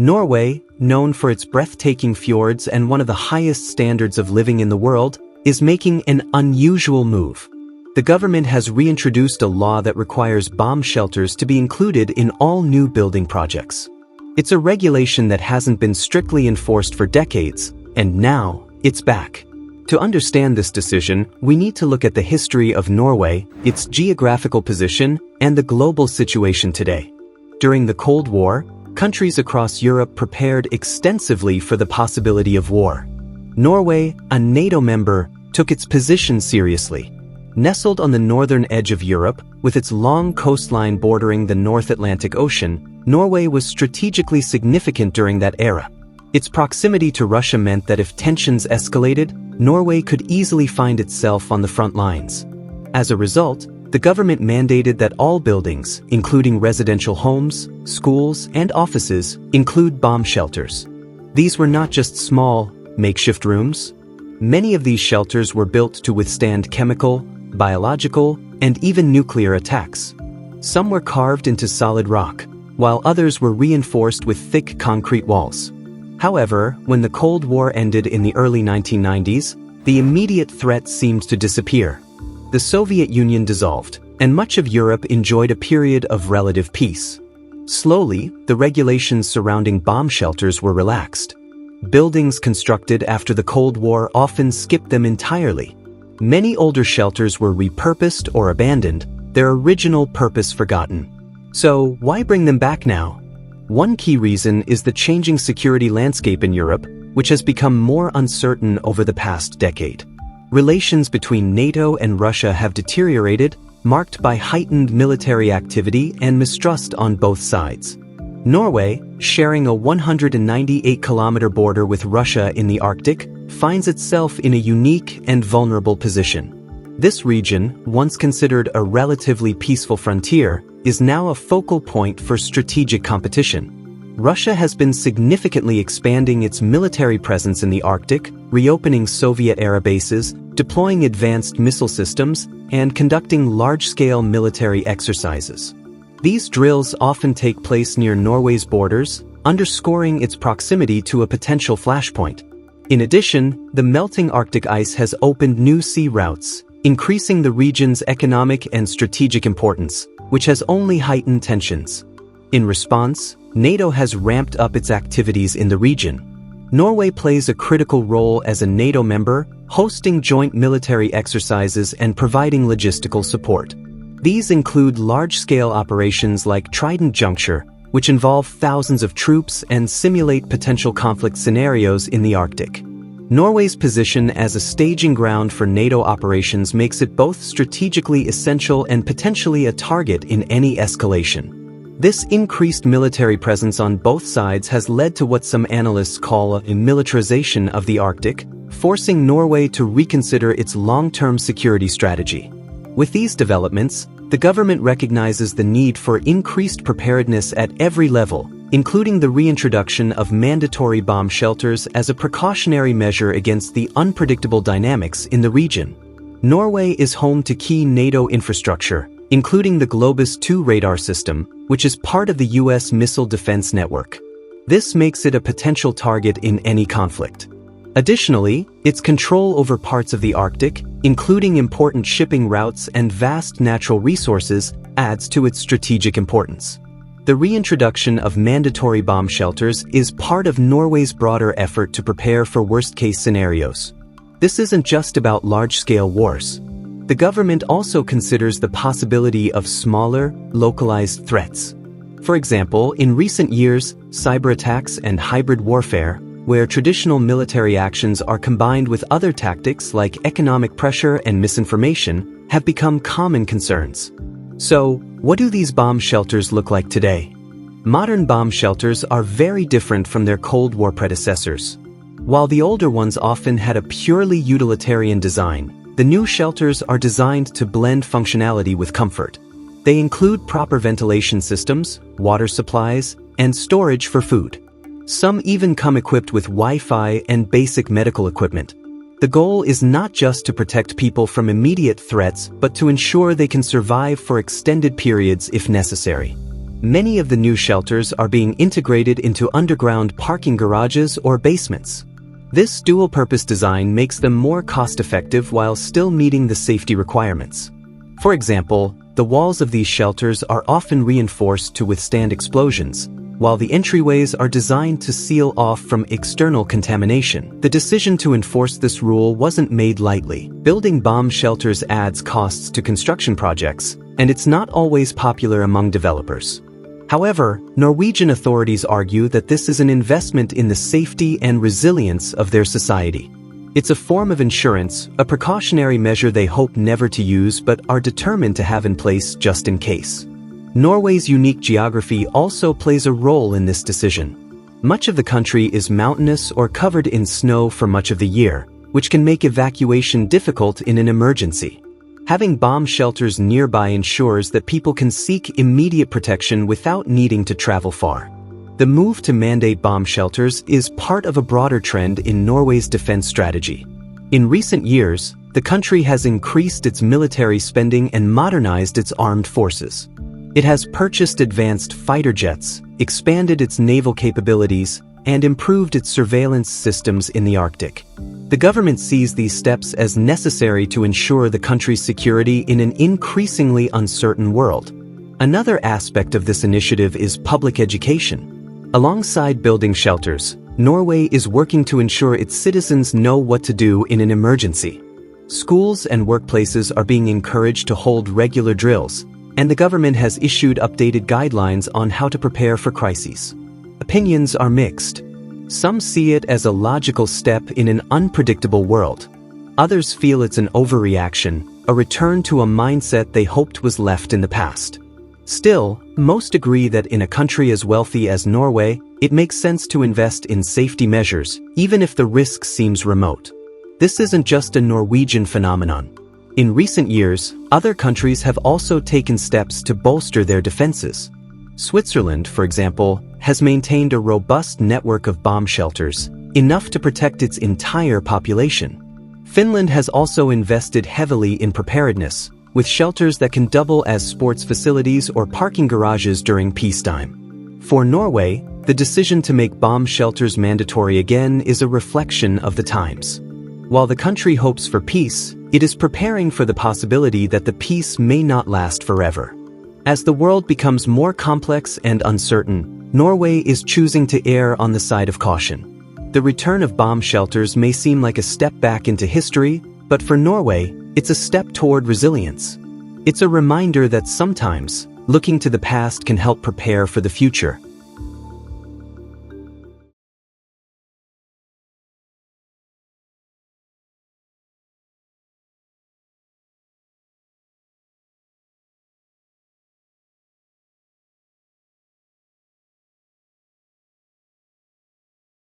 Norway, known for its breathtaking fjords and one of the highest standards of living in the world, is making an unusual move. The government has reintroduced a law that requires bomb shelters to be included in all new building projects. It's a regulation that hasn't been strictly enforced for decades, and now it's back. To understand this decision, we need to look at the history of Norway, its geographical position, and the global situation today. During the Cold War, countries across Europe prepared extensively for the possibility of war. Norway, a NATO member, took its position seriously. Nestled on the northern edge of Europe, with its long coastline bordering the North Atlantic Ocean, Norway was strategically significant during that era. Its proximity to Russia meant that if tensions escalated, Norway could easily find itself on the front lines. As a result, the government mandated that all buildings, including residential homes, schools, and offices, include bomb shelters. These were not just small, makeshift rooms. Many of these shelters were built to withstand chemical, biological, and even nuclear attacks. Some were carved into solid rock, while others were reinforced with thick concrete walls. However, when the Cold War ended in the early 1990s, the immediate threat seemed to disappear. The Soviet Union dissolved, and much of Europe enjoyed a period of relative peace. Slowly, the regulations surrounding bomb shelters were relaxed. Buildings constructed after the Cold War often skipped them entirely. Many older shelters were repurposed or abandoned, their original purpose forgotten. So, why bring them back now? One key reason is the changing security landscape in Europe, which has become more uncertain over the past decade. Relations between NATO and Russia have deteriorated, marked by heightened military activity and mistrust on both sides. Norway, sharing a 198-kilometer border with Russia in the Arctic, finds itself in a unique and vulnerable position. This region, once considered a relatively peaceful frontier, is now a focal point for strategic competition. Russia has been significantly expanding its military presence in the Arctic, reopening Soviet-era bases, deploying advanced missile systems, and conducting large-scale military exercises. These drills often take place near Norway's borders, underscoring its proximity to a potential flashpoint. In addition, the melting Arctic ice has opened new sea routes, increasing the region's economic and strategic importance, which has only heightened tensions. In response, NATO has ramped up its activities in the region. Norway plays a critical role as a NATO member, hosting joint military exercises and providing logistical support. These include large-scale operations like Trident Juncture, which involve thousands of troops and simulate potential conflict scenarios in the Arctic. Norway's position as a staging ground for NATO operations makes it both strategically essential and potentially a target in any escalation. This increased military presence on both sides has led to what some analysts call a militarization of the Arctic, forcing Norway to reconsider its long-term security strategy. With these developments, the government recognizes the need for increased preparedness at every level, including the reintroduction of mandatory bomb shelters as a precautionary measure against the unpredictable dynamics in the region. Norway is home to key NATO infrastructure, including the Globus 2 radar system, which is part of the U.S. missile defense network. This makes it a potential target in any conflict. Additionally, its control over parts of the Arctic, including important shipping routes and vast natural resources, adds to its strategic importance. The reintroduction of mandatory bomb shelters is part of Norway's broader effort to prepare for worst-case scenarios. This isn't just about large-scale wars. The government also considers the possibility of smaller, localized threats. For example, in recent years, cyber attacks and hybrid warfare, where traditional military actions are combined with other tactics like economic pressure and misinformation, have become common concerns. So, what do these bomb shelters look like today? Modern bomb shelters are very different from their Cold War predecessors. While the older ones often had a purely utilitarian design, the new shelters are designed to blend functionality with comfort. They include proper ventilation systems, water supplies, and storage for food. Some even come equipped with Wi-Fi and basic medical equipment. The goal is not just to protect people from immediate threats, but to ensure they can survive for extended periods if necessary. Many of the new shelters are being integrated into underground parking garages or basements. This dual-purpose design makes them more cost-effective while still meeting the safety requirements. For example, the walls of these shelters are often reinforced to withstand explosions, while the entryways are designed to seal off from external contamination. The decision to enforce this rule wasn't made lightly. Building bomb shelters adds costs to construction projects, and it's not always popular among developers. However, Norwegian authorities argue that this is an investment in the safety and resilience of their society. It's a form of insurance, a precautionary measure they hope never to use but are determined to have in place just in case. Norway's unique geography also plays a role in this decision. Much of the country is mountainous or covered in snow for much of the year, which can make evacuation difficult in an emergency. Having bomb shelters nearby ensures that people can seek immediate protection without needing to travel far. The move to mandate bomb shelters is part of a broader trend in Norway's defense strategy. In recent years, the country has increased its military spending and modernized its armed forces. It has purchased advanced fighter jets, expanded its naval capabilities, and improved its surveillance systems in the Arctic. The government sees these steps as necessary to ensure the country's security in an increasingly uncertain world. Another aspect of this initiative is public education. Alongside building shelters, Norway is working to ensure its citizens know what to do in an emergency. Schools and workplaces are being encouraged to hold regular drills, and the government has issued updated guidelines on how to prepare for crises. Opinions are mixed. Some see it as a logical step in an unpredictable world. Others feel it's an overreaction, a return to a mindset they hoped was left in the past. Still, most agree that in a country as wealthy as Norway, it makes sense to invest in safety measures, even if the risk seems remote. This isn't just a Norwegian phenomenon. In recent years, other countries have also taken steps to bolster their defenses. Switzerland, for example, has maintained a robust network of bomb shelters, enough to protect its entire population. Finland has also invested heavily in preparedness, with shelters that can double as sports facilities or parking garages during peacetime. For Norway, the decision to make bomb shelters mandatory again is a reflection of the times. While the country hopes for peace, it is preparing for the possibility that the peace may not last forever. As the world becomes more complex and uncertain, Norway is choosing to err on the side of caution. The return of bomb shelters may seem like a step back into history, but for Norway, it's a step toward resilience. It's a reminder that sometimes, looking to the past can help prepare for the future.